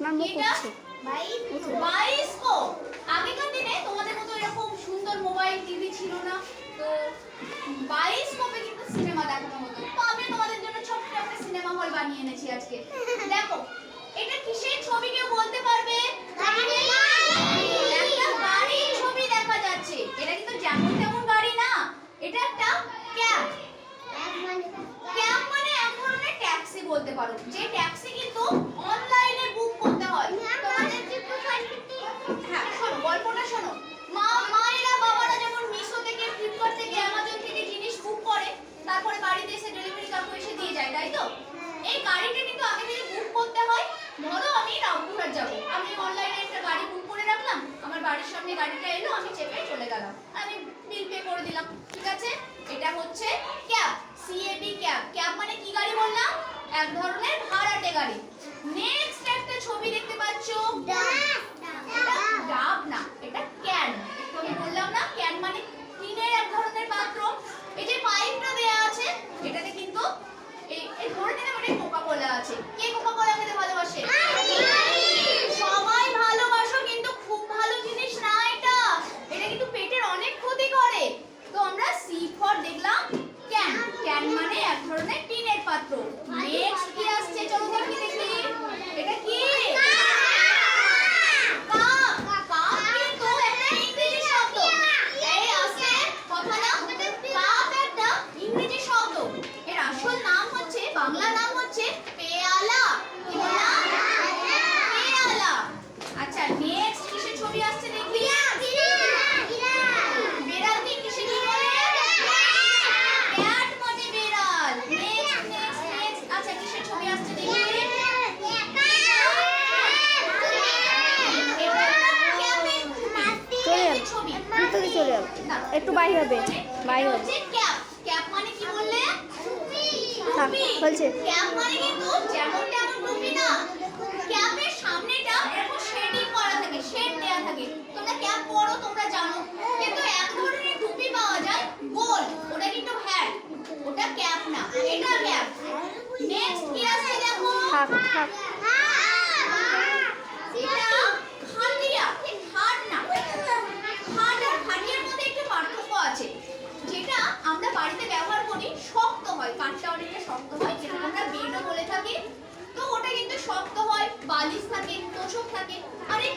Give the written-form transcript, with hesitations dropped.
আপনার মুখ উঠছে। বায়োস্কোপ। আগেকার দিনে তোমাদের মতো এরকম সুন্দর মোবাইল টিভি ছিল না, তো বায়োস্কোপে কিন্তু সিনেমা দেখানো হতো। তো আমি তোমাদের জন্য ছোট্ট একটা সিনেমা হল বানিয়ে এনেছি আজকে। দেখো এটা কিসের ছবি কেউ বলতে পারবে? একটা গাড়ির ছবি দেখা যাচ্ছে। এটা কিন্তু যেমন তেমন গাড়ি না, এটা একটা ক্যাব। ক্যাব মানে এক ধরনের ট্যাক্সি বলতে পারো, যে ট্যাক্সি কিন্তু অনলাইনে বুক করতে হয়। হ্যাঁ শোনো, গল্পটা শোনো। মায়েরা বাবারা যেমন মিশো থেকে, ফ্লিপকার্ট থেকে, অ্যামাজন থেকে জিনিস বুক করে, তারপরে বাড়িতে এসে ডেলিভারি কাকু এসে দিয়ে যায়, তাই তো? এই গাড়িটা কিন্তু আগে থেকে বুক করতে হয়। ধরো আমি রামপুরহাট যাবো, আমি অনলাইনে একটা গাড়ি বুক করে রাখলাম, আমার বাড়ির সামনে গাড়িটা এলো, আমি চেপে চলে গেলাম, আমি বিল পে করে দিলাম, ঠিক আছে? এটা হচ্ছে ক্যাব, সিএবি ক্যাব। ক্যাব মানে কি গাড়ি বললাম? এক ধরনের ভাড়াটে গাড়ি। নেক্সট একটা ছবি দেখতে পাচ্ছো, ডাব না, এটা ক্যান। একটু আমি বললাম না, ক্যান মানে টিনের এক ধরনের পাত্র। এই যে পাইপটা দেয়া আছে, এটাতে কিন্তু এই ধরে নিলাম এটা কোকা কোলা আছে। কে কোকা কোলা খেতে ভালোবাসে? সবাই ভালোবাসো, কিন্তু খুব ভালো জিনিস না এটা। এটা কিন্তু পেটের অনেক ক্ষতি করে। তো আমরা সি ফর দেখলাম ক্যান। ক্যান মানে এক ধরনের টিনের পাত্র। নেক্সট কি আসছে চলো দেখি দেখি। এটা কি? বাংলা নাম হচ্ছে পেয়ালা। কি বললাম? পেয়ালা। আচ্ছা নেক্সট কিসের ছবি আসছে দেখি? বেড়াল কি কিসের কি বলে? ক্যাট মানে বেড়াল। Next next next. আচ্ছা কিসের ছবি আসছে দেখি? চলে যাবে, একটু বাইরে হবে, বাইরে হবে। ক্যাপ। ক্যাপ মানে কি বললে? বলছে ক্যাপ মানে কিন্তু যেমন তেমন টুপি না। ক্যাপের সামনেটা এরকম শেডিং করা থাকে, শেড দেয়া থাকে। তোমরা ক্যাপ পরো, তোমরা জানো। কিন্তু এক ধরনের টুপি পাওয়া যায় গোল, ওটা কিন্তু হ্যাট, ওটা ক্যাপ না, এটা ক্যাপ। নেক্সট কি আছে দেখো? থাক থাক। এটা খাটিয়া, ঠিক খাট না। খাট আর খাটিয়ার মধ্যে একটু পার্থক্য আছে। যেটা আমরা বাড়িতে ব্যবহার করি শক্ত হয়, কাঠটা অনেকটা শক্ত হয়, যেটা আমরা বেডও বলে থাকি। তো ওটা কিন্তু শক্ত হয়, বালিশ থাকে, তোষক থাকে। আরে